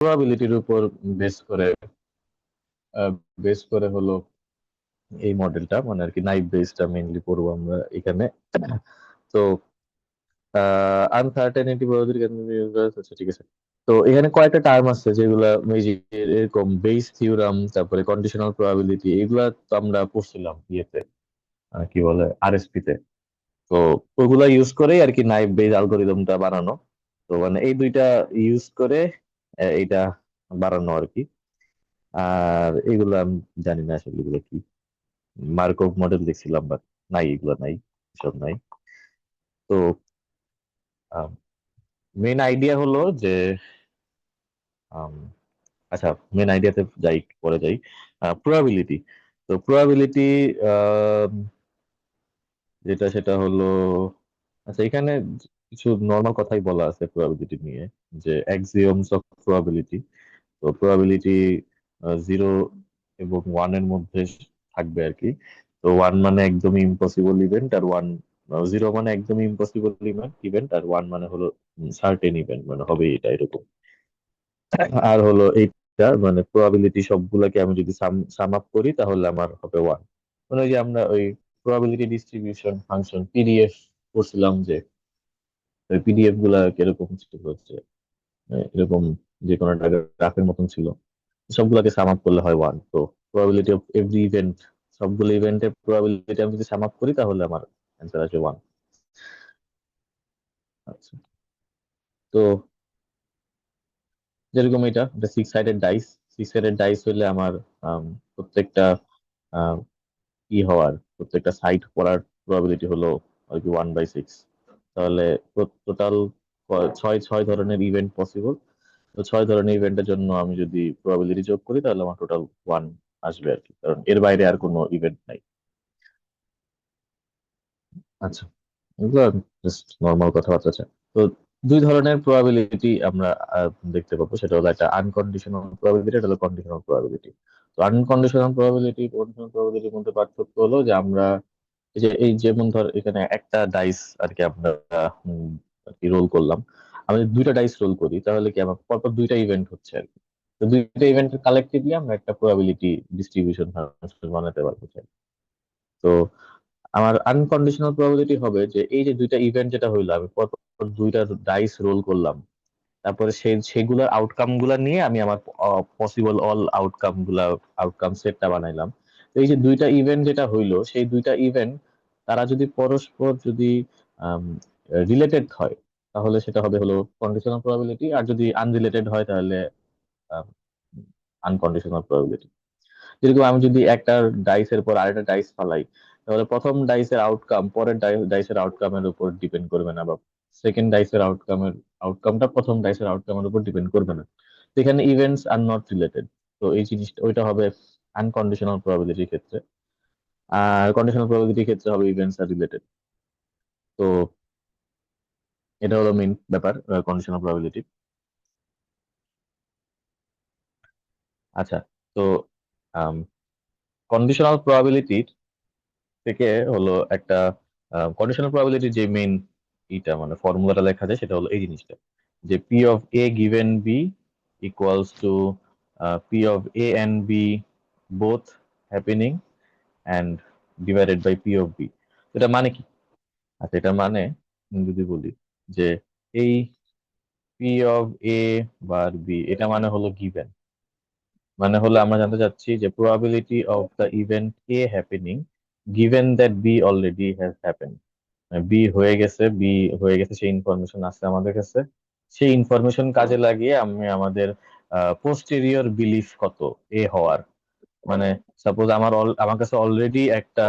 প্রবাবিলিটির উপর বেস করে বেস করে হলো এই মডেলটা, মানে আর কি নাইভ বেসটা মেইনলি পড়বো আমরা এখানে। তো আনসার্টেনিটি প্রবাবিলিটি, আচ্ছা ঠিক আছে। তো এখানে কয়েকটা টার্ম আছে যেগুলা এই যে এরকম বেস থিওরাম, তারপরে কন্ডিশনাল প্রবাবিলিটি, এগুলা তো আমরা পড়ছিলাম ইয়েতে, কি বলে, আরএসপি তে। তো ওগুলা ইউজ করেই আর কি নাইভ বেস অ্যালগোরিদমটা বানানো। তো মানে এই দুইটা ইউজ করে এইটা বানানো আর কি। আর এগুলো আমি জানি না আসলে এগুলো কি। মার্কভ মডেল দেখছিলাম, বাট নাই, এগুলো নাই, সব নাই। তো মেন আইডিয়া হলো যে আম, আচ্ছা, মেন আইডিয়াতে যাই, পরে যাই। প্রবাবিলিটি। তো প্রবাবিলিটি যেটা সেটা হলো, আচ্ছা এখানে কিছু নর্মাল কথাই বলা আছে প্রবাবিলিটি নিয়ে, যে অ্যাক্সিওমস অফ প্রবাবিলিটি। তো প্রবাবিলিটি 0 এবং 1 এর মধ্যে থাকবে আর কি। তো 1 মানে একদমই ইম্পসিবল ইভেন্ট, আর 0 মানে একদমই ইম্পসিবল ইভেন্ট, আর 1 মানে হলো সার্টেন ইভেন্ট, মানে হবে এটা এরকম। আর হলো এইটা মানে প্রবাবিলিটি সবগুলাকে আমি যদি সাম আপ করি তাহলে আমার হবে 1। মানে ওই যে আমরা ওই প্রবাবিলিটি ডিস্ট্রিবিউশন ফাংশন পিডিএফ করছিলাম, যে ওই পিডিএফ গুলা কিরকম ছিল হচ্ছে এরকম, যে কোনো একটা গ্রাফের মতন ছিল, সবগুলোকে সাম আপ করলে হয় 1। তো প্রবাবিলিটি অফ এভরি ইভেন্ট, সবগুলো ইভেন্টের প্রবাবিলিটি আমি যদি সাম আপ করি তাহলে আমার অ্যান্সার আসবে 1। আচ্ছা, তো যেরকম এটা এটা six sided dice. Six sided dice হলে আমার প্রত্যেকটা ই হওয়ার, প্রত্যেকটা সাইড পড়ার প্রবাবিলিটি হলো আর কি 1/6। তাহলে টোটাল ছয় ছয় ধরনের ইভেন্ট পসিবল। তো ছয় ধরনের ইভেন্টের জন্য আমি যদি প্রবাবিলিটি যোগ করি তাহলে আমার টোটাল 1 আসবে আর কি, কারণ এর বাইরে আর কোনো ইভেন্ট নাই। আচ্ছা, এগুলো জাস্ট নর্মাল কথাবার্তা আছে। তো দুই ধরনের প্রবাবিলিটি আমরা দেখতে পাবো, সেটা হলো একটা আনকন্ডিশনাল প্রবাবিলিটি, এটা হলো কন্ডিশনাল প্রবাবিলিটি। তো আনকন্ডিশনাল প্রবাবিলিটি, কন্ডিশনাল প্রবাবিলিটির মধ্যে পার্থক্য হলো যে আমরা এই যেমন ধর এখানে একটা ডাইস আর কি আমরা আর কি রোল করলাম। আমি যদি দুইটা ডাইস রোল করি তাহলে কি আমার পরপর দুইটা ইভেন্ট হচ্ছে আর কি। তো দুইটা ইভেন্টের কালেক্টিভলি আমরা একটা প্রবাবিলিটি ডিস্ট্রিবিউশন বানাতে পারবো। তো আমার আনকন্ডিশনাল প্রবাবিলিটি হবে যে এই যে দুইটা ইভেন্ট যেটা হইলো, আমি পরপর দুইটা ডাইস রোল করলাম, তারপরে সেগুলোর আউটকাম গুলা নিয়ে আমি আমার পসিবল অল আউটকাম সেটটা বানাইলাম। তো এই যে দুইটা ইভেন্ট যেটা হইলো, সেই দুইটা ইভেন্ট তারা যদি পরস্পর যদি রিলেটেড হয় তাহলে সেটা হবে হলো কন্ডিশনাল প্রবাবিলিটি, আর যদি আনরিলেটেড হয় তাহলে আনকন্ডিশনাল প্রবাবিলিটি। যেরকম আমি যদি একটা ডাইসের পর আরেকটা ডাইস ফালাই, তাহলে প্রথম ডাইসের আউটকাম পরের ডাইসের আউটকামের উপর ডিপেন্ড করবে না, বা সেকেন্ড ডাইসের আউটকামটা প্রথম ডাইসের আউটকামের উপর ডিপেন্ড করবে না। তো এখানে ইভেন্টস আর নট রিলেটেড। তো এই জিনিসটা ওইটা হবে আনকন্ডিশনাল প্রবাবিলিটির ক্ষেত্রে। আর কন্ডিশনাল প্রবাবিলিটির ক্ষেত্রে হবে ইভেন্টস আর রিলেটেড। তো এটা হলো মেইন ব্যাপার কন্ডিশনাল প্রবাবিলিটি। আচ্ছা, তো কন্ডিশনাল প্রবাবিলিটির থেকে হলো একটা কন্ডিশনাল প্রবাবিলিটির যে মেইন ইটা মানে ফর্মুলাটা লেখা যায় সেটা হলো এই জিনিসটা, যে P of A given B equals to P of A and B both happening and divided by P of B. এটা মানে কি? আচ্ছা, এটা মানে আমি যদি বলি যে এই P of A bar B, এটা মানে হলো গিভেন। মানে হলো আমরা জানতে চাচ্ছি যে probability of the event A happening given that B already has happen. B হয়ে গেছে, সেই ইনফরমেশন আছে আমাদের কাছে। সেই ইনফরমেশন কাজে লাগিয়ে আমি আমাদের পোস্টেরিয়র বিলিফ কত এ হওয়ার, মানে সাপোজ আমার কাছে অলরেডি একটা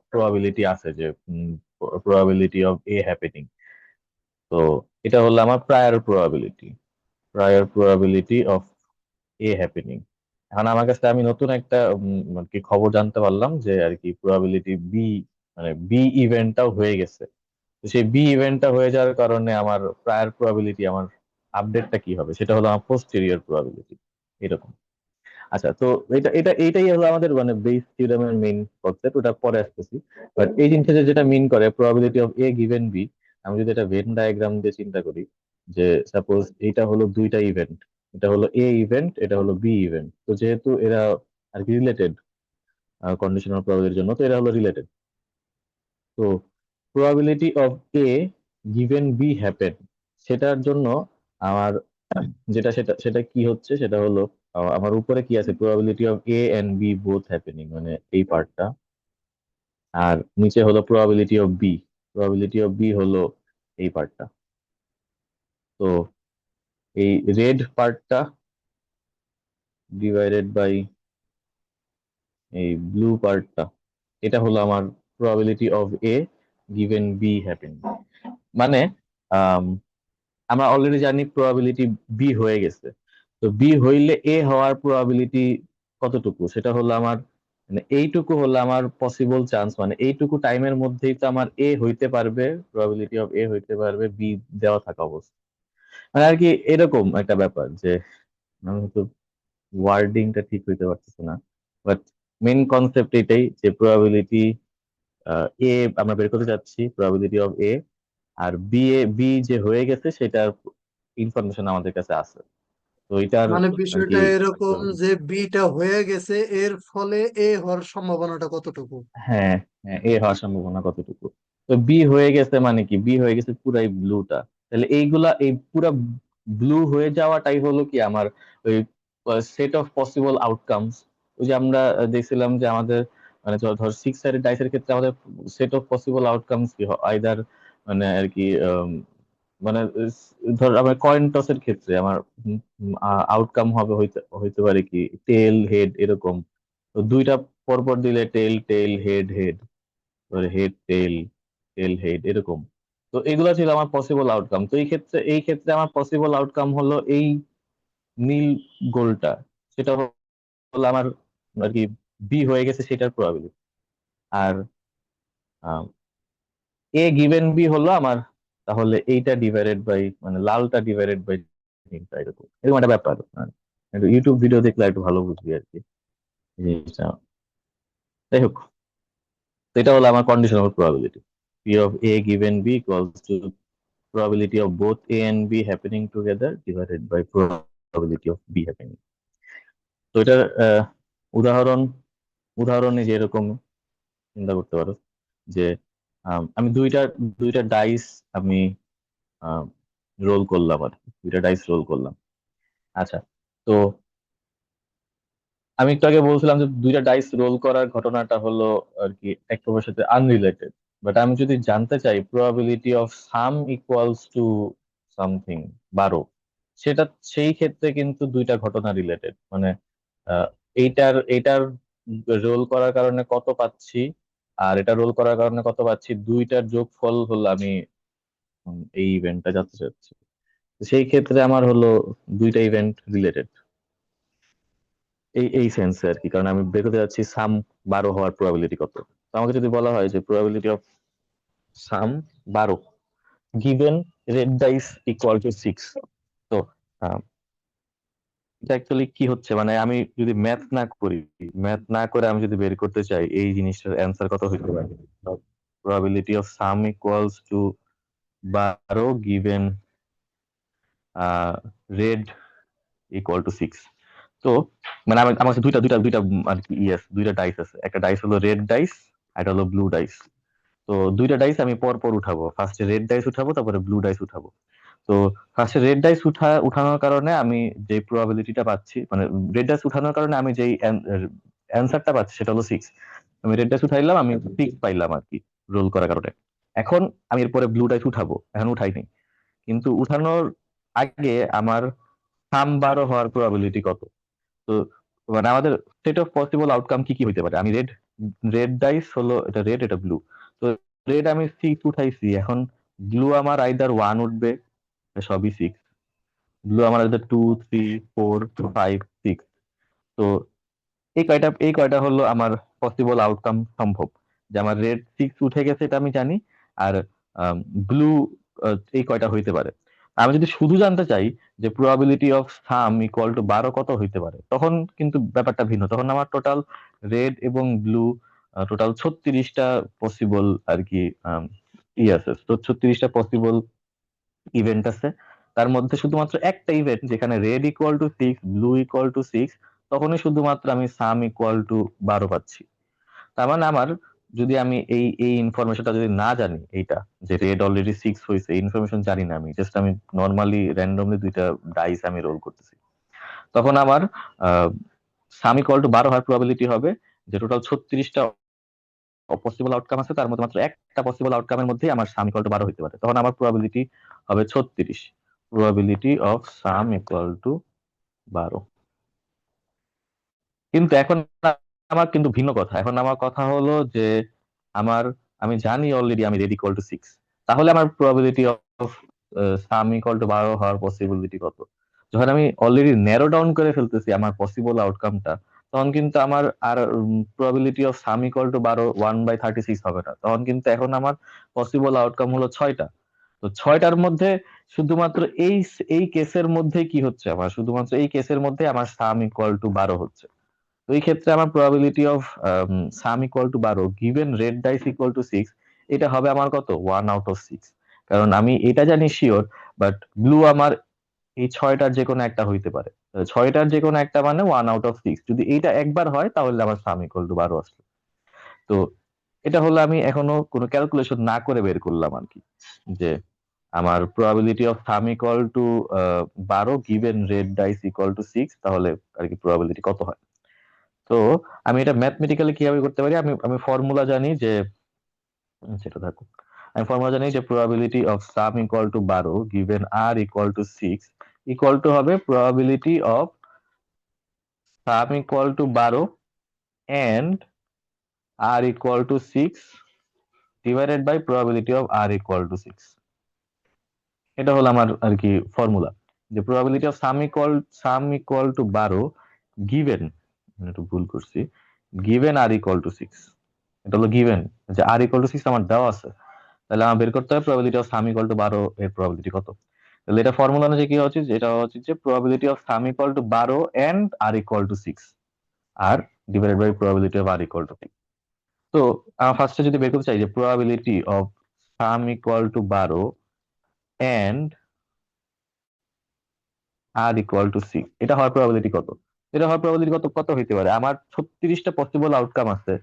প্রবাবিলিটি আছে যে প্রবাবিলিটি অফ এ হ্যাপেনিং। তো এটা হলো আমার prior probability of A happening. এখন আমার কাছে আমি নতুন একটা আর কি খবর জানতে পারলাম যে আর কি প্রবাবিলিটি বি, মানে বি ইভেন্টটাও হয়ে গেছে। তো সেই বি ইভেন্টটা হয়ে যাওয়ার কারণে আমার প্রায়র প্রবাবিলিটি, আমার আপডেটটা কি হবে, সেটা হলো আমার পোস্টেরিয়র প্রবাবিলিটি, এরকম। আচ্ছা, তো এইটাই হলো আমাদের মানে বেস থিওরেমের মেইন কনসেপ্ট, ওটা পরে আসতেছি। বাট এই জিনিসটা যেটা মিন করে probability of A given B, আমি যদি এটা ভেন ডায়াগ্রাম দিয়ে চিন্তা করি, যে সাপোজ এইটা হলো দুইটা ইভেন্ট, এটা হলো এ ইভেন্ট, এটা হলো বি ইভেন্ট। তো যেহেতু এরা আর কি রিলেটেড কন্ডিশনাল প্রবাবিলিটির জন্য, তো এরা হলো রিলেটেড। তো probability of A given B happen, সেটার জন্য আমার যেটা সেটা সেটা কি হচ্ছে, সেটা হলো আমার উপরে কি আছে, probability of A and B both happening, মানে এই পার্টটা। আর নিচে হলো probability of B, probability of B হলো এই পার্টটা। তো এই রেড পার্টটা ডিভাইডেড বাই এই ব্লু পার্টটা, এটা হলো আমার probability of A given B happening. মানে আম, আমরা অলরেডি জানি প্রবাবিলিটি বি হয়ে গেছে। তো বি হইলে এ হওয়ার প্রবাবিলিটি কতটুকু, সেটা হলো আমার, মানে এইটুকু হলো আমার পসিবল চান্স, মানে এইটুকু টাইমের মধ্যেই তো আমার এ হইতে পারবে, প্রবাবিলিটি অফ এ হইতে পারবে বি দেওয়া থাকা অবস্থা। মানে আর কি এরকম একটা ব্যাপার যে আমি হয়তো ওয়ার্ডিংটা ঠিক হইতে পারতেছি না, বাট মেইন কনসেপ্ট এটাই যে প্রবাবিলিটি এ আমরা বের করতে চাচ্ছি, প্রবাবিলিটি অফ এ, আর বি যে হয়ে গেছে সেটার ইনফরমেশন আমাদের কাছে আছে। তো এটার মানে আর কি বিষয়টা এরকম একদম, যে বিটা হয়ে গেছে, এর ফলে এ হওয়ার সম্ভাবনাটা কতটুকু? হ্যাঁ হ্যাঁ, এ হওয়ার সম্ভাবনা কতটুকু। তো বি হয়ে গেছে মানে কি, বি হয়ে গেছে পুরাই ব্লুটা। তাহলে এইগুলা এই পুরা ব্লু হয়ে যাওয়াটাই হলো কি আমার ওই সেট অফ পসিবল আউটকামস। ওই যে আমরা দেখছিলাম যে আমাদের মানে ধর সিক্স সাইডেড ডাইসের ক্ষেত্রে আমাদের সেট অফ পসিবল আউটকামস কি হয়, আইদার মানে আর কি মানে ধর আমার কয়েন টসের ক্ষেত্রে আমার আউটকাম হবে হইতে হইতে পারে কি টেল হেড এরকম। তো দুইটা পরপর দিলে tail tail head head, head tail tail head এরকম। তো এগুলো ছিল আমার পসিবল আউটকাম। তো এই ক্ষেত্রে আমার পসিবল আউটকাম হলো এই নীল গোলটা, সেটা হলো আমার আর কি বি হয়ে গেছে সেটার প্রবাবিলিটি। আর এ গিভেন বি হলো আমার তাহলে এইটা ডিভাইডেড বাই মানে লালটা ডিভাইডেড বাই নীলটা, এরকম এরকম একটা ব্যাপার। একটু ইউটিউব ভিডিও দেখলে একটু ভালো বুঝবি আর কি এই জিনিসটা। যাই হোক, তো এটা হলো আমার conditional probability, P of A given B equals to probability of both A and B happening together divided by probability of B happening. তো এটার উদাহরণ উদাহরণে যে এরকম চিন্তা করতে পারো যে আমি দুইটা দুইটা ডাইস আমি রোল করলাম আর কি, দুইটা ডাইস রোল করলাম। আচ্ছা, তো আমি একটু আগে বলছিলাম যে দুইটা ডাইস রোল করার ঘটনাটা হলো আর কি এক প্রকার সাথে আনরিলেটেড। বাট আমি যদি জানতে চাই probability of sum equals to something 12, সেটা সেই ক্ষেত্রে কিন্তু দুইটা ঘটনা রিলেটেড। মানে আহ, এইটার রোল করার কারণে কত পাচ্ছি, আর এটা রোল করার কারণে কত পাচ্ছি, দুইটার যোগফল হলো আমি এই ইভেন্টটা জানতে চাচ্ছি। তো সেই ক্ষেত্রে আমার হলো দুইটা ইভেন্ট রিলেটেড এই এই সেন্সে আর কি, কারণ আমি বের করতে যাচ্ছি সাম 12 হওয়ার প্রবাবিলিটি কত। তো আমাকে যদি বলা হয় যে probability of sum 12 given red dice equal to 6, তো আহ, এটা অ্যাকচুয়ালি কি হচ্ছে, মানে আমি যদি ম্যাথ না করে আমি যদি বের করতে চাই এই জিনিসটার অ্যান্সার কত হইতে পারে, probability of sum equals to 12 given red equal to 6। তো মানে আমার কাছে দুইটা দুইটা দুইটা আর কি ইয়েস দুইটা ডাইস আছে, একটা ডাইস হলো রেড ডাইস, একটা হলো ব্লু ডাইস। তো দুইটা ডাইস আমি পর পর উঠাবো, ফার্স্টে রেড ডাইস উঠাবো তারপরে ব্লু ডাইস উঠাবো। তো ফার্স্টে রেড ডাইস উঠানোর কারণে আমি যে প্রবাবিলিটিটা পাচ্ছি, মানে রেড ডাইস উঠানোর কারণে আমি যেই অ্যান্সারটা পাচ্ছি সেটা হলো 6। আমি রেড ডাইস উঠাইলাম, আমি 6 পাইলাম আর কি রোল করার কারণে। এখন আমি এরপরে ব্লু ডাইস উঠাবো, এখন উঠাইনি, কিন্তু উঠানোর আগে আমার সাম 12 হওয়ার প্রবাবিলিটি কত। তো মানে আমাদের সেট অফ পসিবল আউটকাম কি কি হইতে পারে, আমি রেড রেড ডাইস হলো এটা রেড এটা ব্লু। তো রেড আমি 6 উঠাইছি, এখন ব্লু আমার আইদার 1 উঠবে, সবই 6। ব্লু আমার আইদার 2 3 4 5 6। তো এই কয়টা হলো আমার পসিবল আউটকাম সম্ভব, যে আমার রেড 6 উঠে গেছে এটা আমি জানি, আর ব্লু এই কয়টা হইতে পারে। আমি যদি শুধু জানতে চাই যে probability of sum equal to 12 কত হইতে পারে, তখন কিন্তু ব্যাপারটা ভিন্ন। তখন আমার টোটাল রেড এবং ব্লু টোটাল 36টা পসিবল আর কি ই আছে, তো 36টা পসিবল ইভেন্ট আছে। তার মধ্যে শুধুমাত্র একটা ইভেন্ট যেখানে red equal to 6 blue equal to 6, তখনই শুধুমাত্র আমি সাম ইকুয়াল টু 12 পাচ্ছি। তার মানে আমার, যদি আমি এই এই ইনফরমেশনটা যদি না জানি, এইটা যে রেড অলরেডি 6 হয়েছে, এই ইনফরমেশন জানি না, আমি জাস্ট আমি নর্মালি র্যান্ডমলি দুইটা ডাইস আমি রোল করতেছি, তখন আমার সাম ইকুয়াল টু 12 হওয়ার প্রবাবিলিটি হবে যে টোটাল 36টা পসিবল আউটকাম আছে, তার মধ্যে মাত্র একটা পসিবল আউটকামের মধ্যেই আমার সাম ইকুয়াল টু 12 হতে পারে। তখন আমার প্রবাবিলিটি হবে 36, probability of sum equal to 12। কিন্তু এখন আমার কিন্তু ভিন্ন কথা, এখন আমার কথা হলো যে আমার, আমি জানি অলরেডি আমি রেড ইকুয়াল টু 6, তাহলে আমার probability of sum equal to 12 হওয়ার পসিবিলিটি কত? যখন আমি অলরেডি ন্যারো ডাউন করে ফেলতেছি আমার পসিবল আউটকামটা, তখন কিন্তু আমার আর probability of sum equal to 12 1/36 হবে না, তখন কিন্তু এখন আমার পসিবল আউটকাম হলো 6টা। তো 6টার মধ্যে শুধুমাত্র এই এই কেসের মধ্যে কি হচ্ছে, আমার শুধুমাত্র এই কেসের মধ্যে আমার সাম ইকুয়াল টু 12 হচ্ছে। তো এই ক্ষেত্রে আমার probability of sum equal to 12 given red dice equal to 6, এটা হবে আমার কত, 1/6। কারণ আমি এটা জানি শিওর, বাট ব্লু আমার এই 6টার যে কোনো একটা হইতে পারে, 6টার যে কোনো একটা মানে 1/6, যদি এইটা একবার হয় তাহলে আমার সাম ইকুয়াল টু 12 আসলো। তো এটা হলো আমি এখনো কোনো ক্যালকুলেশন না করে বের করলাম আর কি, যে আমার probability of sum equal to 12 given red dice equal to 6, তাহলে আর কি প্রবাবিলিটি কত হয়। তো আমি এটা ম্যাথমেটিক্যালি কিভাবে করতে পারি, আমি আমি ফর্মুলা জানি যে, সেটা থাকুক, আমি ফর্মুলা জানি যে probability of sum equal to 12 given R equal to 6 equal to হবে probability of sum equal to 12 and R equal to 6 divided by probability of R equal to 6। এটা হলো আমার আর কি ফর্মুলা, যে probability of sum equal to 12 given, একটু ভুল করছি, গিভেন আর ইকুয়াল টু 6। এটা হলো গিভেন, যে আর ইকুয়াল টু 6 আমার দেওয়া আছে, তাহলে আমার বের করতে হবে probability of sum equal to 12 এর প্রবাবিলিটি কত। তাহলে এটা ফর্মুলা অনুযায়ী কি হচ্ছে, এটা হচ্ছে যে probability of sum equal to 12 and R equal to 6, আর divided by probability of R equal to 6। তো ফার্স্টে যদি বের করতে চাই যে probability of sum equal to 12 and R equal to 6, এটা হওয়ার প্রবাবিলিটি কত? এটা হওয়ার প্রবাবিলিটি কত কত হইতে পারে, আমার 36টা পসিবল আউটকাম আছে,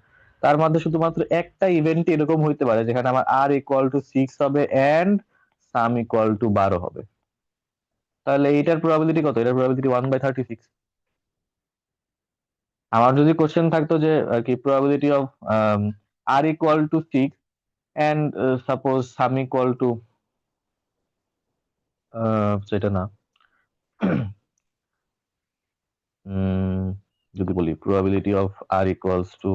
তার মধ্যে শুধুমাত্র একটা ইভেন্ট এরকম হইতে পারে যেখানে আমার আর ইকুয়াল টু 6 হবে এন্ড সাম ইকুয়াল টু 12 হবে। তাহলে এটার প্রবাবিলিটি কত? এটার প্রবাবিলিটি 1/36। আমার যদি কোশ্চেন থাকতো যে আর কি probability of R equal to 6 and suppose sum equal to, সেটা না, উম, যদি বলি probability of R equals to,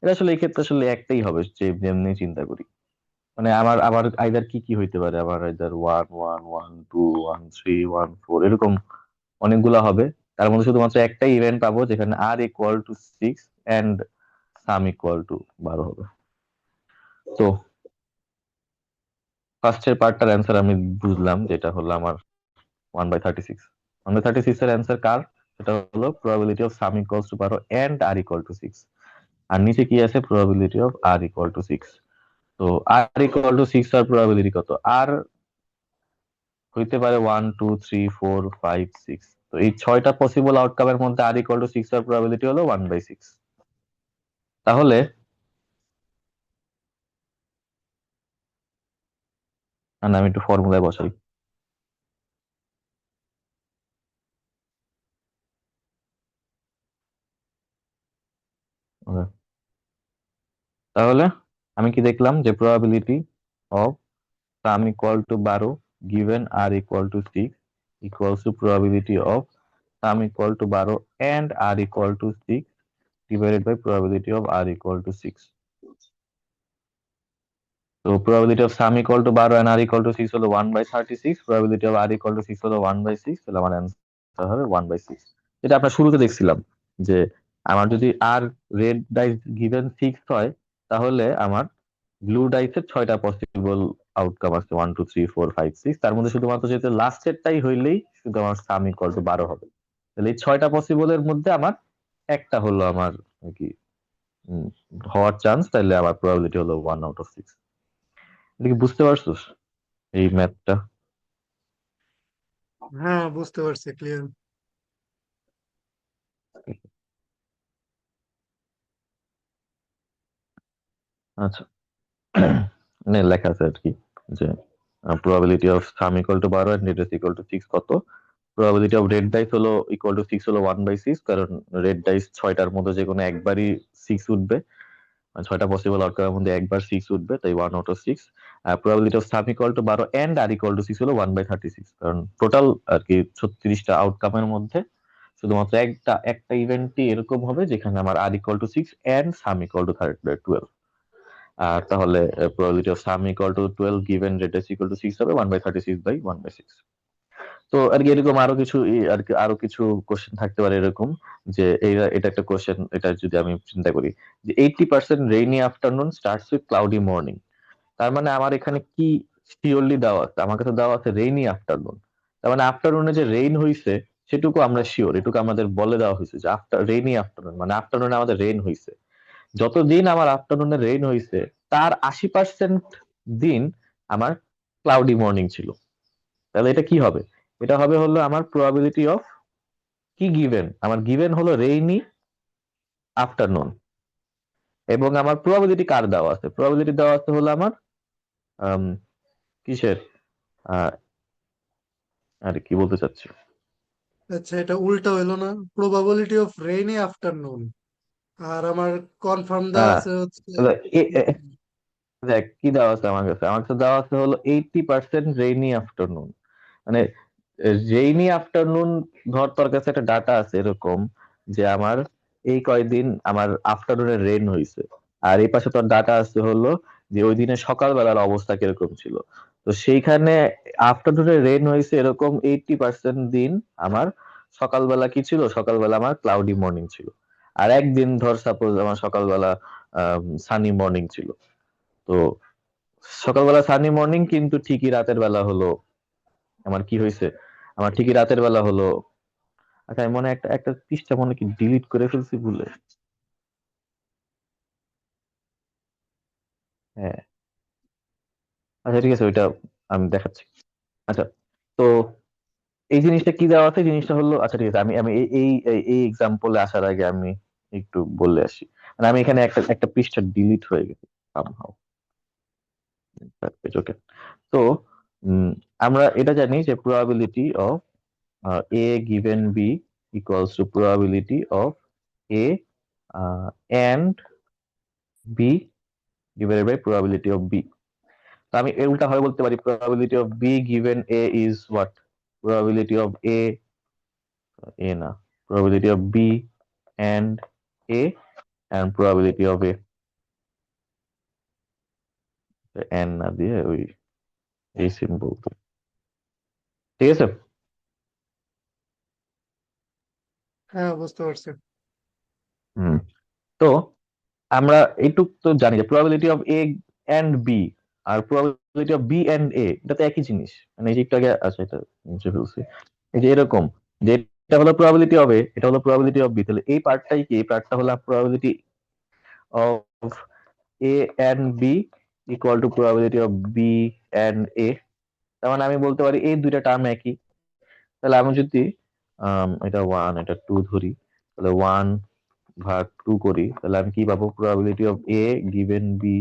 এটা আসলে এই ক্ষেত্রে আসলে একটাই হবে, যে যেমনি চিন্তা করি, মানে আমার আবার আইদার কি কি হইতে পারে, আমার আইদার 1 1 1 2 1 3 1 4 এরকম অনেকগুলা হবে, তার মধ্যে শুধুমাত্র একটাই ইভেন্ট পাবো যেখানে R equal to 6 and sum equal to 12 হবে। তো ফার্স্টের পার্টটার অ্যান্সার আমি বুঝলাম, যেটা হলো আমার 1/36। 1/36 এর অ্যান্সার কার? সেটা হলো probability of sum equals to 12 and R equal to 6। আর নিচে কি আছে? Probability of R equal to 6। তো আর ইকুয়াল টু 6 আর প্রবাবিলিটি কত? আর হইতে পারে 1 2 3 4 5 6। তো এই 6টা পসিবল আউটকামের মধ্যে আর ইকুয়াল টু 6 এর প্রবাবিলিটি হলো 1/6। তাহলে আমি একটু ফর্মুলায় বসাই। Okay. তাহলে আমি কি দেখলাম, যে probability of sum equal to 12 given R equal to 6 equals to probability of sum equal to 12 and R equal to 6 divided by probability of R equal to 6। তো probability of sum equal to 12 and r equal to 6 হলো 1/36, probability of r equal to 6 হলো 1/6, তাহলে আমার answer হবে 1/6। যেটা আমরা শুরুতে দেখছিলাম, যে আমার যদি আর রেড ডাইস গিভেন 6 হয়, তাহলে আমার ব্লু ডাইসের 6টা পসিবল আউটকাম আছে, 1 2 3 4 5 6, তার মধ্যে শুধুমাত্র যেহেতু লাস্টেরটাই হইলেই শুধু আমার সাম ইকুয়াল টু 12 হবে। তাহলে এই 6টা পসিবলের মধ্যে আমার একটা হলো আমার আর কি উম, হওয়ার চান্স, তাহলে আমার প্রবাবিলিটি হলো 1/6। এটা কি বুঝতে পারছিস এই ম্যাথটা? হ্যাঁ, বুঝতে পারছি, ক্লিয়ার। আচ্ছা, মানে লেখা আছে আর কি যে probability of sum equal to 12 and red dice equal to 6 কত? প্রবাবিলিটি অফ রেড ডাইস হলো ইকুয়াল টু 6 হলো 1/6, কারণ রেড ডাইস ছয়টার মধ্যে যে কোনো একবারই 6 উঠবে, মানে ছয়টা পসিবল আউটকামের মধ্যে একবার 6 উঠবে, তাই 1/6। আর probability of sum equal to 12 and R equal to 6 হলো 1/36, কারণ টোটাল আর কি 36টা আউটকামের মধ্যে শুধুমাত্র একটা একটা ইভেন্টই এরকম হবে যেখানে আমার R equal to 6 and sum equal to 12। আর তাহলে probability of sum equal to 12 given radius equal to 6 হবে 1/36/1/6। তো আর কি এরকম আরো কিছু আর কি আরো কিছু কোশ্চেন থাকতে পারে এরকম, যে এটা একটা কোশ্চেন, এটা যদি আমি চিন্তা করি যে 80% rainy afternoon starts with cloudy morning, তার মানে আমার এখানে কি শিওরলি দেওয়া আছে? আমার কাছে দেওয়া আছে রেইনি আফটারনুন, তার মানে আফটারনুনে যে রেইন হইছে সেটুকু আমরা শিওর, এটুকু আমাদের বলে দেওয়া হয়েছে যে রেইনি আফটারনুন মানে আফটারনুনে আমাদের রেইন হইছে। যতদিন আমার আফটারনুনে রেইন হইছে তার 80% দিন আমার ক্লাউডি মর্নিং ছিল। তাহলে এটা কি হবে? এটা হবে হলো আমার প্রবাবিলিটি অফ কি গিভেন, আমার গিভেন হলো রেইনি আফটারনুন, এবং আমার প্রবাবিলিটি কার দেওয়া আছে? প্রবাবিলিটি দেওয়া আছে হলো আমার আম, কিসের আহ, আরে কি বলতে চাচ্ছি? আচ্ছা, এটা উল্টা হইলো না? প্রবাবিলিটি অফ রেইনি আফটারনুন, আর আমার কনফার্ম না দেওয়া না, আছে হচ্ছে। দেখ কি দেওয়া আছে আমার কাছে, আমার কাছে দেওয়া আছে হলো 80% রেইনি আফটারনুন, মানে রেইনি আফটারনুন। ধর তোর কাছে একটা ডাটা আছে এরকম যে আমার এই কয়দিন আমার আফটারনুনে রেইন হয়েছে, আর এই পাশে তোর ডাটা আছে হলো যে ওই দিনের সকালবেলার অবস্থা কিরকম ছিল। তো সেইখানে আফটারনুনে রেইন হয়েছে এরকম 80% দিন আমার সকালবেলা কি ছিল? সকালবেলা আমার ক্লাউডি মর্নিং ছিল। আর একদিন ধর সাপোজ আমার সকালবেলা সানি মর্নিং ছিল। তো সকালবেলা সানি মর্নিং কিন্তু ঠিকই রাতের বেলা হলো আমার কি হয়েছে? আমার ঠিকই রাতের বেলা হলো, আচ্ছা আমি মনে হয় একটা একটা পৃষ্ঠা মনে কি ডিলিট করে ফেলছি ভুলে। হ্যাঁ, আচ্ছা ঠিক আছে, ওইটা আমি দেখাচ্ছি। আচ্ছা, তো এই জিনিসটা কি দেওয়া আছে? জিনিসটা হলো, আচ্ছা ঠিক আছে, আমি আমি এই এই এই এক্সাম্পলে আসার আগে আমি একটু বলে আসি। মানে আমি এখানে একটা একটা পৃষ্ঠা ডিলিট হয়ে গেছে somehow। ওকে, তো উম, আমরা এটা জানি যে probability of a given b equals to probability of a and b divided by probability of b। তো আমি এর উল্টা ভাবে বলতে পারি probability of b given a is what? probability of a না, probability of b and a and probability of a, n না দিয়ে ওই এই সিম্বল। ঠিক আছে। হ্যাঁ, বুঝতে পারছি। হুম, তো আমরা এইটুক তো জানি যে probability of A and B আর probability of B and A এটা তো একই জিনিস। মানে এই যে একটু আগে, আচ্ছা এটা মুছে ফেলছি, এই যে এরকম যে এটা হলো প্রবাবিলিটি অফ এ, এটা হলো প্রবাবিলিটি অফ বি, তাহলে এই পার্টটাই কি? এই পার্টটা হলো probability of A and B equal to probability of B and A. তার মানে আমি বলতে পারি এই দুইটা টার্ম একই। তাহলে আমি যদি এটা ওয়ান এটা টু ধরি, তাহলে ওয়ান ভাগ টু করি, তাহলে আমি কি পাবো? Probability of A given B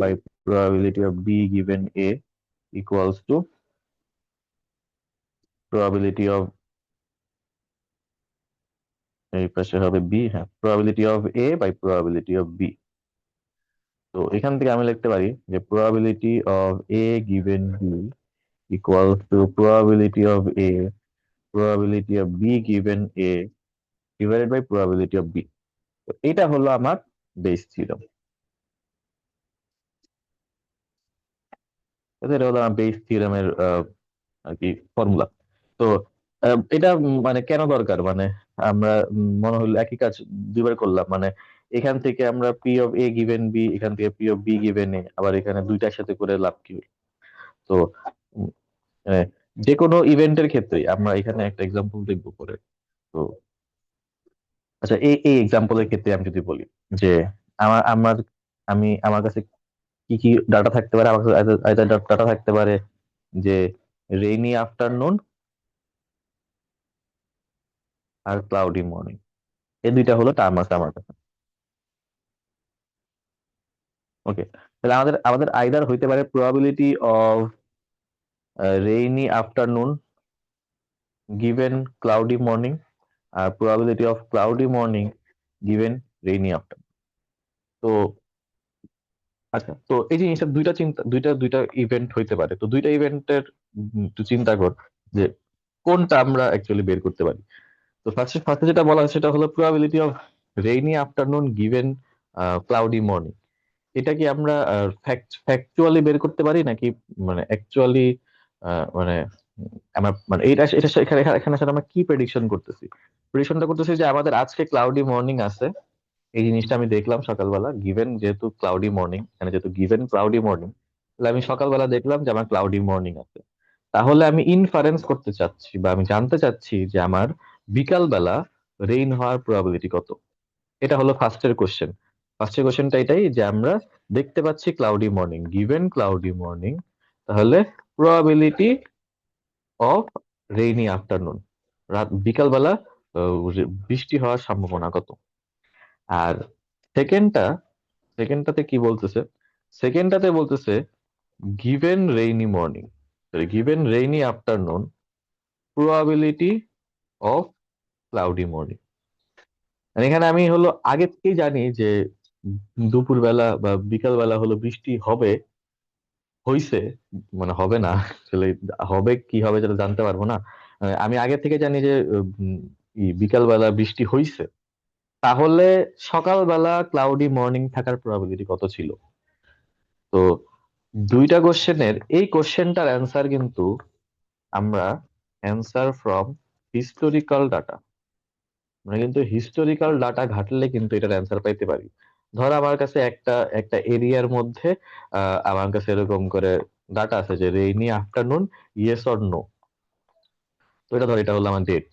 by probability of b given a equals to probability of, এই পাশে হবে b, হ্যাঁ, probability of a by probability of b। তো এখান থেকে আমি লিখতে পারি যে probability of a given b equals to probability of a probability of b given a divided by probability of b। তো এটা হলো আমার বেস থিওরেম। এটা হলো আমার বেস থিওরেমের আর কি ফর্মুলা। তো এটা মানে কেন দরকার? মানে আমরা মনে হলো একই কাজ দুইবার করলাম, মানে এখান থেকে আমরা P of A given B, এখান থেকে P of B given A, আবার এখানে দুইটার সাথে করে লাভ কি হলো? তো উম, মানে যে কোনো ইভেন্টের ক্ষেত্রে আমরা এখানে একটা এক্সাম্পল দেখবো পরে। তো আচ্ছা, এই এই এক্সাম্পলের ক্ষেত্রে আমি যদি বলি যে আমার আমার আমার কাছে কি কি ডাটা থাকতে পারে? আমার কাছে ডাটা থাকতে পারে যে রেইনি আফটারনুন আর ক্লাউডি মর্নিং, এই দুইটা হলো টার্ম আছে আমার কাছে। ওকে, তাহলে আমাদের আমাদের আইদার হইতে পারে probability of rainy afternoon given cloudy morning, আর probability of cloudy morning given rainy afternoon. তো আচ্ছা, তো এই জিনিসটা দুইটা চিন্তা, দুইটা দুইটা ইভেন্ট হইতে পারে, তো দুইটা ইভেন্টের তুই চিন্তা কর যে কোনটা আমরা অ্যাকচুয়ালি বের করতে পারি। তো ফার্স্টে ফার্স্টে যেটা বলা হয় সেটা হলো probability of rainy afternoon given cloudy morning. এটা কি আমরা ফ্যাকচুয়ালি বের করতে পারি নাকি মানে অ্যাকচুয়ালি মানে আমরা মানে এটা এটা এখানে এখানে এখানে আসলে আমরা কি প্রেডিকশন করতেছি? প্রেডিকশনটা করতেছি যে আমাদের আজকে ক্লাউডি মর্নিং আছে, এই জিনিসটা আমি দেখলাম সকালবেলা, গিভেন যেহেতু ক্লাউডি মর্নিং, এখানে যেহেতু গিভেন ক্লাউডি মর্নিং, তাহলে আমি সকালবেলা দেখলাম যে আমার ক্লাউডি মর্নিং আছে। তাহলে আমি ইনফারেন্স করতে চাচ্ছি বা আমি জানতে চাচ্ছি যে আমার বিকালবেলা রেইন হওয়ার প্রবাবিলিটি কত। এটা হলো ফার্স্টের কোশ্চেন। ফার্স্টের কোশ্চেনটা এটাই যে আমরা দেখতে পাচ্ছি cloudy morning, given cloudy morning, তাহলে প্রবাবিলিটি অফ রেইনি আফটারনুন, রাত বিকালবেলা বৃষ্টি হওয়ার সম্ভাবনা কত। আর সেকেন্ডটা, সেকেন্ডটাতে কি বলতেছে? সেকেন্ডটাতে বলতেছে given rainy morning, given rainy afternoon, probability of cloudy morning. এখানে আমি হলো আগে থেকেই জানি যে দুপুর বেলা বা বিকাল বেলা হলো বৃষ্টি হবে, হইছে, মানে হবে না আসলে, হবে কি হবে যেটা জানতে পারবো না। আমি আগে থেকে জানি যে বিকাল বেলা বৃষ্টি হইছে, তাহলে সকালবেলা ক্লাউডি মর্নিং থাকার প্রবাবিলিটি কত ছিল। তো দুইটা কোশ্চেনের এই কোশ্চেনটার অ্যান্সার কিন্তু আমরা অ্যান্সার ফ্রম হিস্টোরিক্যাল ডাটা, আমরা কিন্তু হিস্টোরিক্যাল ডাটা ঘাটলে কিন্তু এটার অ্যান্সার পাইতে পারি। ধর আমার কাছে একটা একটা এরিয়ার মধ্যে আমার কাছে এরকম করে ডাটা আছে যে rainy afternoon, yes or no. তো এটা ধর, এটা হলো আমার ডেট,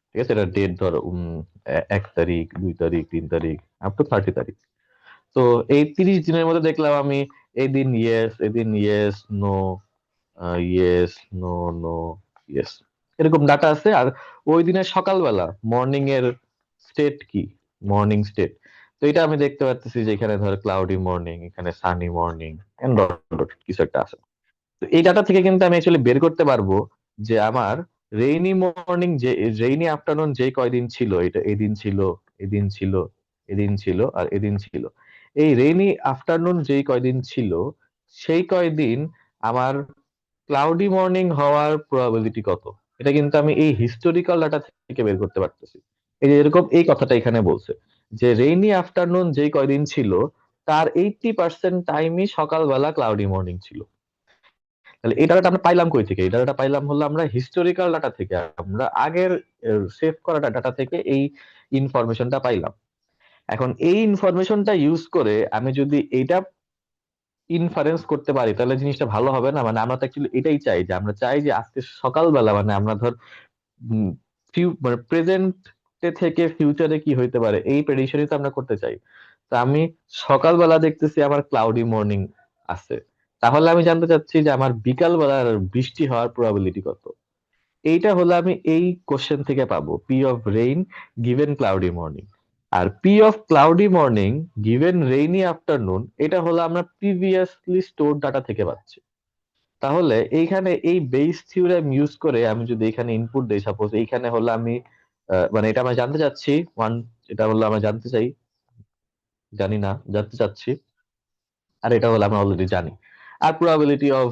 ঠিক আছে, এটা ডেট ধর 1 তারিখ, 2 তারিখ, 3 তারিখ, আপ টু 30 তারিখ। তো এই 30 দিনের মধ্যে দেখলাম আমি এদিন ইয়েস, এদিন yes, no, yes, no, no, yes, এরকম ডাটা আছে। আর ওই দিনের সকালবেলা মর্নিং এর স্টেট কি, মর্নিং স্টেট, তো এটা আমি দেখতে পাচ্ছি যে এখানে ধর ক্লাউডি মর্নিং, এখানে সানি মর্নিং এন্ড কিছু একটা আছে। তো এই ডাটা থেকে কিন্তু আমি অ্যাকচুয়ালি বের করতে পারবো যে আমার রেইনি মর্নিং, যে রেইনি আফটারনুন যে কয়দিন ছিল, এটা এদিন ছিল, এদিন ছিল, এদিন ছিল, আর এদিন ছিল, এই রেইনি আফটারনুন যেই কয়দিন ছিল সেই কয়দিন আমার ক্লাউডি মর্নিং হওয়ার প্রবাবিলিটি কত। এটা কিন্তু আমি এই হিস্টোরিক্যাল ডাটা থেকে বের করতে পারতেছি। এই যে এরকম এই কথাটা এখানে বলছে যে রেইনি আফটারনুন যেই কয়দিন ছিল তার 80% টাইমই সকালবেলা ক্লাউডি মর্নিং ছিল। তাহলে এই ডাটাটা আমরা পাইলাম কই থেকে? এই ডাটাটা পাইলাম হলো আমরা হিস্টোরিক্যাল ডাটা থেকে, আমরা আগের সেভ করা ডাটা থেকে এই ইনফরমেশনটা পাইলাম। এখন এই ইনফরমেশনটা ইউজ করে আমি যদি এইটা ইনফারেন্স করতে পারি তাহলে জিনিসটা ভালো হবে না? মানে আমরা তো অ্যাকচুয়ালি এটাই চাই, যে আমরা চাই যে আজকে সকালবেলা মানে আমরা ধর মানে প্রেজেন্ট থেকে ফিউচারে কি হইতে পারে এই প্রেডিকশনই তো আমরা করতে চাই। তো আমি সকালবেলা দেখতেছি আমার ক্লাউডি মর্নিং আছে, তাহলে আমি জানতে চাচ্ছি যে আমার বিকাল বেলার বৃষ্টি হওয়ার প্রবাবিলিটি কত। এইটা হলো আমি এই কোশ্চেন থেকে পাবো P of rain given cloudy morning. আর P of cloudy morning given rainy afternoon, এটা হলো আমরা প্রিভিয়াসলি স্টোর ডাটা থেকে পাচ্ছি। তাহলে এইখানে এই বেস থিওরেম ইউজ করে আমি যদি এখানে ইনপুট দেই, সাপোজ এইখানে হলো আমি মানে এটা আমরা জানতে চাচ্ছি ওয়ান, এটা হলো আমরা জানতে চাই, জানি না, জানতে চাচ্ছি, আর এটা হলো আমরা অলরেডি জানি। আর probability of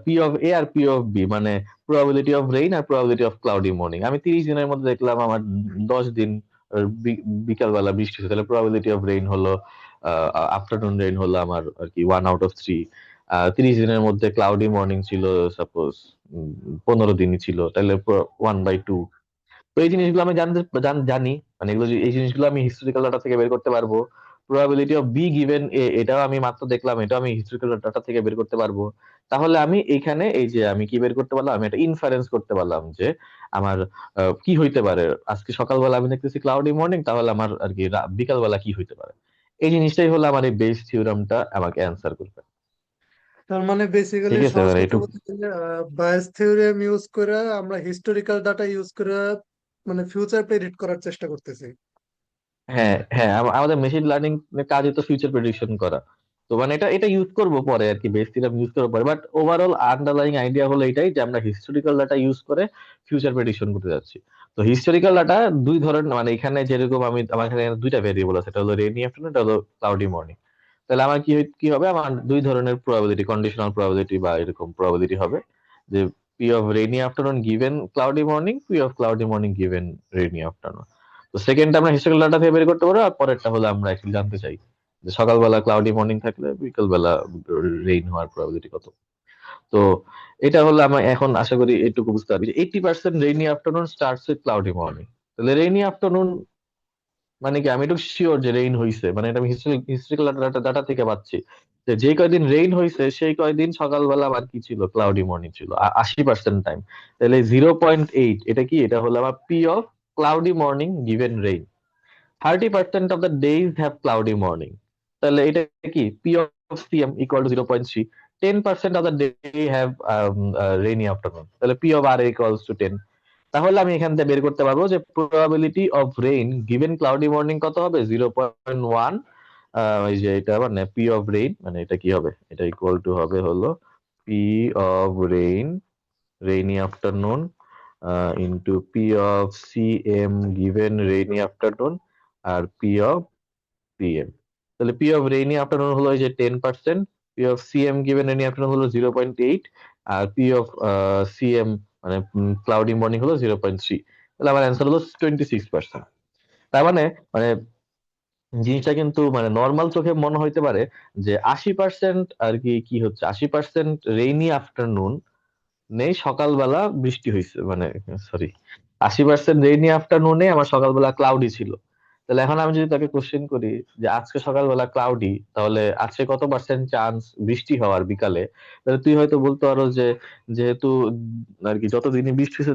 P of A আর পি অফ বি, মানে প্রবাবিলিটি অফ রেইন আর প্রবাবিলিটি অফ ক্লাউডি মর্নিং, আমি 30 দিনের মধ্যে দেখলাম আমার 10 দিন বিকালবেলা বৃষ্টি হচ্ছে, তাহলে প্রবাবিলিটি অফ রেইন হলো আফটারনুন রেইন হলো আমার আর কি 1/3। 30 দিনের মধ্যে ক্লাউডি মর্নিং ছিল সাপোজ 15 দিনই ছিল, তাহলে 1/2। তো এই জিনিসগুলো আমি জানি, মানে এগুলো এই জিনিসগুলো আমি হিস্টোরিক্যাল ডাটা থেকে বের করতে পারবো। প্রবাবিলিটি অফ বি গিভেন এ, এটাও আমি মাত্র দেখলাম, এটাও আমি হিস্টোরিক্যাল ডাটা থেকে বের করতে পারবো। তাহলে আমি এইখানে এই যে আমি কি বের করতে পারলাম, আমি একটা ইনফারেন্স করতে পারলাম যে আমার কি হইতে পারে, আজকে সকালবেলা আমি দেখতেছি ক্লাউডি মর্নিং, তাহলে আমার আর কি বিকালবেলা কি হইতে পারে। এই জিনিসটাই হলো আমার এই বেস থিওরামটা আমাকে অ্যান্সার করবে। তার মানে বেসিক্যালি ঠিক আছে, সহজ মানে কথা এটুকু। বলতে গেলে বায়াস থিওরেম ইউজ করে আমরা হিস্টোরিক্যাল ডাটা ইউজ করে মানে ফিউচার প্রেডিক্ট করার চেষ্টা করতেছি। হ্যাঁ হ্যাঁ, আমাদের মেশিন লার্নিং কাজে তো ফিউচার প্রেডিকশন করা। তো মানে এটা এটা ইউজ করবো পরে আর কি, বেস থিওরাম ইউজ করবো পরে, বাট ওভারঅল আন্ডারলাইং আইডিয়া হলো এটাই যে আমরা হিস্টোরিক্যাল ডাটা ইউজ করে ফিউচার প্রেডিকশন করতে যাচ্ছি। তো হিস্টোরিক্যাল ডাটা দুই ধরনের, মানে এখানে যেরকম আমার এখানে দুইটা ভেরিয়েবল আছে, এটা হলো রেইনি আফটারনুন, এটা হলো ক্লাউডি মর্নিং। তাহলে আমার কি হবে, আমার দুই ধরনের প্রবাবিলিটি, কন্ডিশনাল প্রবাবিলিটি বা এরকম প্রবাবিলিটি হবে, যে P of rainy afternoon given cloudy morning, P of cloudy morning given rainy afternoon. তো সেকেন্ডটা আমরা হিস্টোরিক্যাল ডাটা থেকে বের করতে পারবো, আর পরেরটা হলো আমরা অ্যাকচুয়ালি জানতে চাই যে সকালবেলা ক্লাউডি মর্নিং থাকলে বিকেলবেলা রেইন হওয়ার প্রবাবিলিটি কত। তো এটা হলো আমরা এখন আশা করি এইটুকু বুঝতে পারবি যে 80% rainy afternoon starts with cloudy morning. তাহলে রেইনি আফটারনুন মানে কি, আমি একটু শিওর যে রেইন হইছে, মানে এটা আমি হিস্ট্রিক্যাল ডাটা থেকে পাচ্ছি, যে যে কয়দিন রেইন হইছে সেই কয়দিন সকালবেলা আমার কি ছিল, ক্লাউডি মর্নিং ছিল 80% টাইম। তাহলে 0.8 এটা কি, এটা হলো আমার P of cloudy morning given rain. 30% of the days have cloudy morning. তাহলে এটা কি, P of CM equal to 0.3. 10% of the day have rainy afternoon. তাহলে P of RA equals to 10. তাহলে আমি এখান থেকে বের করতে পারবো যে probability of rain given cloudy morning কত হবে, 0.1। এই যে এটা মানে P of rain, মানে এটা কি হবে, এটা ইকুয়াল টু হবে হলো P of rain rainy afternoon into P of CM given rainy afternoon R P of PM। তাহলে P of rainy afternoon হলো এই যে 10%, P of CM given rainy afternoon হলো 0.8, আর P of CM মানে cloudy morning হলো 0.3। তাহলে আমার answer হলো 26%। তার মানে মানে জিনিসটা কিন্তু মানে নর্মাল চোখে মনে হইতে পারে যে 80% আর কি, কি হচ্ছে 80% রেইনি আফটারনুন নেই, সকালবেলা বৃষ্টি হয়েছে, মানে সরি, 80% রেইনি আফটারনুনে আমার সকালবেলা ক্লাউডি ছিল। তাহলে এখন আমি যদি তাকে কোশ্চেন করি যে আজকে সকালবেলা ক্লাউডি, তাহলে আজকে কত পার্সেন্ট চান্স বৃষ্টি হওয়ার বিকালে, তাহলে তুই হয়তো বলতে পারো যে যেহেতু আর কি যত দিনই বৃষ্টি হয়েছে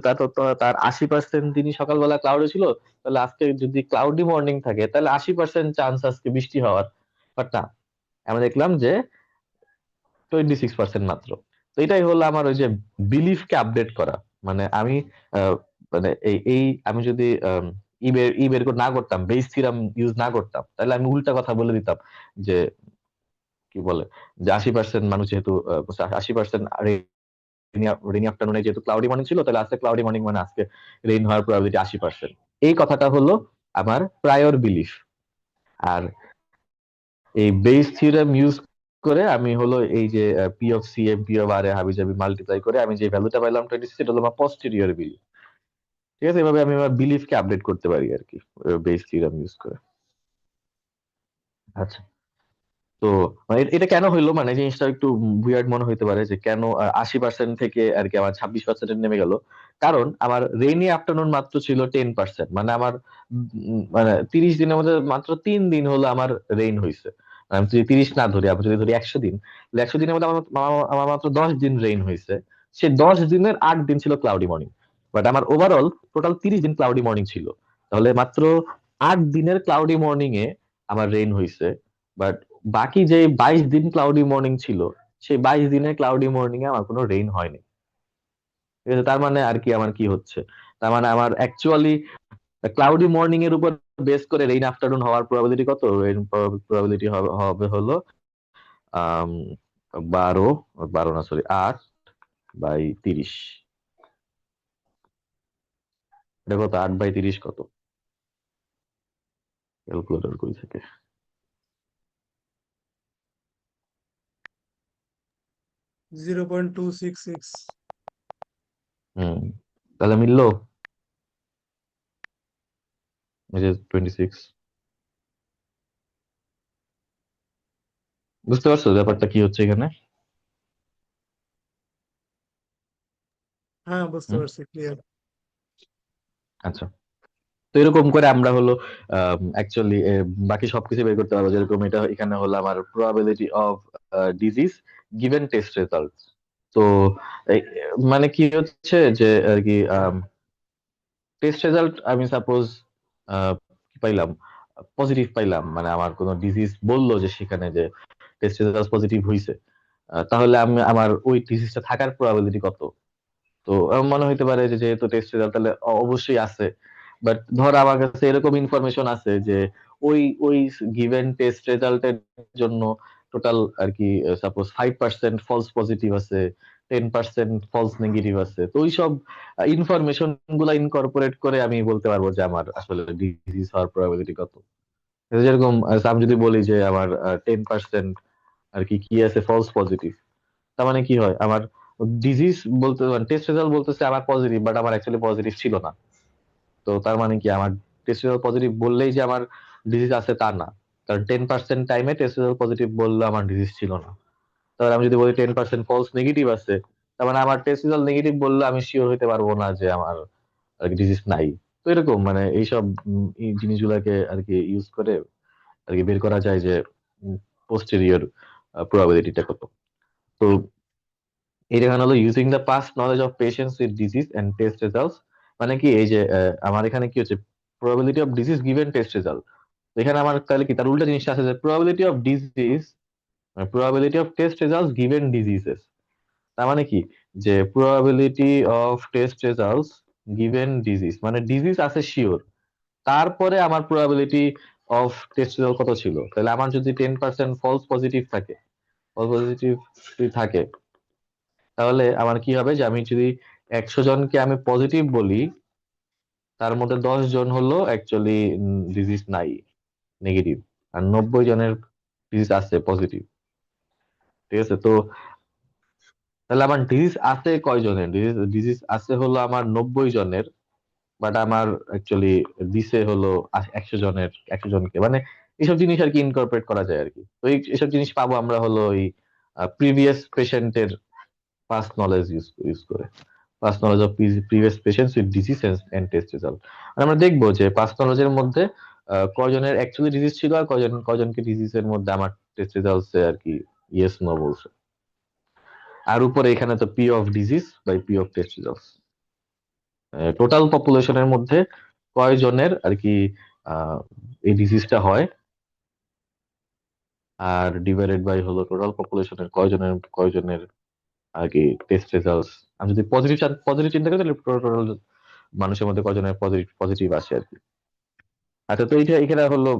তার 80% দিনই সকালবেলা ক্লাউডি ছিল, তাহলে আজকে যদি ক্লাউডি মর্নিং থাকে তাহলে 80% চান্স আজকে বৃষ্টি হওয়ার। বাট না, আমরা দেখলাম যে 26% মাত্র। তো এটাই হলো আমার ওই যে বিলিফকে আপডেট করা। মানে আমি আহ, মানে এই আমি যদি ই বের না করতাম, বেস থিওরাম ইউজ না করতাম, তাহলে আমি উল্টা কথা বলে দিতাম যে কি বলে, যে 80% মানুষ যেহেতু 80% রেইনি আফটারনুনে যেহেতু ক্লাউডি মর্নিং ছিল, তাহলে আজকে ক্লাউডি মর্নিং মানে আজকে রেইন হওয়ার প্রবাবিলিটি 80%। এই কথাটা হলো আমার প্রায়র বিলিফ। আর এই বেস থিওরেম ইউজ করে আমি হলো এই যে P of C M P of আর এ হাবিজাবি মাল্টিপ্লাই করে আমি যে ভ্যালুটা পাইলাম 26, এটা হলো আমার পস্টেরিয়র বিলিফ। ঠিক আছে, এভাবে আমি আমার বিলিফকে আপডেট করতে পারি আর কি, বেস থিওরেম ইউজ করে। আচ্ছা, তো মানে এটা কেন হইলো, মানে জিনিসটা একটু উইয়ার্ড মনে হইতে পারে যে কেন 80% থেকে আর কি আমার 26% নেমে গেল। কারণ আমার রেইনি আফটারনুন মাত্র ছিল 10%, মানে আমার মানে 30 দিনের মধ্যে মাত্র 3 দিন হলো আমার রেইন হয়েছে। আমি যদি 30 না ধরি, আমি যদি ধরি 100 দিন, তাহলে 100 দিনের মধ্যে আমার মাত্র 10 দিন রেইন হয়েছে। সে 10 দিনের 8 দিন ছিল ক্লাউডি মর্নিং। বাট আমার ওভারঅল টোটাল 30 দিন ক্লাউডি মর্নিং ছিল। তাহলে মাত্র 8 দিনের ক্লাউডি মর্নিং এ আমার রেইন হয়েছে। বাট বাকি যে 22 দিন ক্লাউডি মর্নিং ছিল, সেই 22 দিনের ক্লাউডি মর্নিং এ আমার কোনো রেইন হয়নি। ঠিক আছে, তার মানে আর কি আমার কি হচ্ছে, তার মানে আমার অ্যাকচুয়ালি ক্লাউডি মর্নিং এর উপর বেস করে রেইন আফটারনুন হওয়ার প্রবাবিলিটি কত, রেইন প্রবাবিলিটি হবে হলো আম, 12, 12 না সরি 8/30। এটা কত, 8/30 কত, ক্যালকুলেটর কই থেকে। 0.266। হুম, তাহলে মিললো, এই যে 26। বুঝতে পারছো ব্যাপারটা কি হচ্ছে এখানে? হ্যাঁ, বুঝতে হুম, পারছি, ক্লিয়ার। আচ্ছা। তো এরকম করে আমরা হলো অ্যাকচুয়ালি বাকি সবকিছু বের করতে পারবো, যেরকম এটা এখানে হলো আমার probability of disease given test result. তো এই, মানে কি হচ্ছে যে আর কি টেস্ট রেজাল্ট আমি সাপোজ কি পাইলাম, পজিটিভ পাইলাম, মানে আমার কোনো ডিজিজ বললো যে সেখানে যে টেস্ট রেজাল্ট পজিটিভ হয়েছে, তাহলে আমি আমার ওই ডিজিজটা থাকার প্রবাবিলিটি কত। তো আমার মনে হইতে পারে যে যেহেতু টেস্ট রেজাল্ট তাহলে অবশ্যই আছে। বাট ধর আমার কাছে এরকম ইনফরমেশন আছে যে ওই ওই গিভেন টেস্ট রেজাল্টের জন্য টোটাল আর কি সাপোজ 5% ফলস পজিটিভ আছে, 10% ফলস নেগেটিভ আছে। তো ওই সব ইনফরমেশন গুলা ইনকর্পোরেট করে আমি বলতে পারবো যে আমার আসলে ডিজিজ হওয়ার প্রবাবিলিটি কত। যেরকম আমি যদি বলি যে আমার 10% আর কি কি আছে ফলস পজিটিভ, তার মানে কি হয়, আমার ডিজিজ বলতে মানে টেস্ট রেজাল্ট বলতেছে আমার পজিটিভ, বাট আমার অ্যাকচুয়ালি পজিটিভ ছিল না। তো তার মানে কি আমার টেস্ট রেজাল্ট পজিটিভ বললেই যে আমার ডিজিজ আছে তা না, কারণ 10% টাইমে টেস্ট রেজাল্ট পজিটিভ বললে আমার ডিজিজ ছিল না। তাহলে আমি যদি বলি 10% ফলস নেগেটিভ আছে, তার মানে আমার টেস্ট রেজাল্ট নেগেটিভ বললে আমি শিওর হতে পারবো না যে আমার আর কি ডিজিজ নাই। তো এরকম মানে এইসব এই জিনিসগুলোকে আর কি ইউজ করে আর কি বের করা যায় যে পোস্টেরিয়র প্রবাবিলিটিটা কত। তো এটা এখানে হলো using the past knowledge of patients with disease and test results. মানে কি এই যে আমার এখানে কি হচ্ছে, probability of disease given test result. এখানে আমার তাহলে কি তার উল্টা জিনিসটা আছে যে probability of disease, probability of test results given diseases. তার মানে কি যে probability of test results given disease মানে ডিজিজ আছে শিওর, তারপরে আমার প্রবাবিলিটি অফ টেস্ট রেজাল্ট কত ছিল। তাহলে আমার যদি 10% ফলস পজিটিভ থাকে, ফলস পজিটিভ থাকে, তাহলে আমার কি হবে যে আমি যদি 100 জনকে আমি পজিটিভ বলি, তার মধ্যে 10 জন হলো অ্যাকচুয়ালি ডিজিজ নাই, নেগেটিভ, আর 90 জনের ডিজিজ আছে পজিটিভ। ঠিক আছে? তো তাহলে আমার ডিজিজ আছে কয়জনের, ডিজিজ ডিজিজ আছে হলো আমার 90 জনের, বাট আমার অ্যাকচুয়ালি দিছে হলো 100 জনের, 100 জনকে। মানে এইসব জিনিস আর কি ইনকর্পোরেট করা যায় আর কি। তো এইসব জিনিস পাবো আমরা হলো ওই প্রিভিয়াস পেশেন্টের past knowledge ইউজ করে, past knowledge of previous patients with disease and test result। আর আমরা দেখবো যে past knowledge এর মধ্যে কয়জনের অ্যাকচুয়ালি ডিজিজ ছিল আর কয়জনকে ডিজিজের মধ্যে আমার টেস্ট রেজাল্টস আর কি ইয়েস নো বলছে। আর উপরে এখানে তো P of disease by P of test results, total পপুলেশনের মধ্যে কয়জনের আর কি আহ, এই ডিজিজটা হয়, আর ডিভাইডেড বাই হলো টোটাল পপুলেশনের কয়জনের কয়জনের আর কি টেস্ট রেজাল্টস। আমি যদি পজিটিভ পজিটিভ চিন্তা করি তাহলে টোটাল মানুষের মধ্যে কজনের পজিটিভ পজিটিভ আসে আর কি। আচ্ছা, তো এইটা এখানে হলো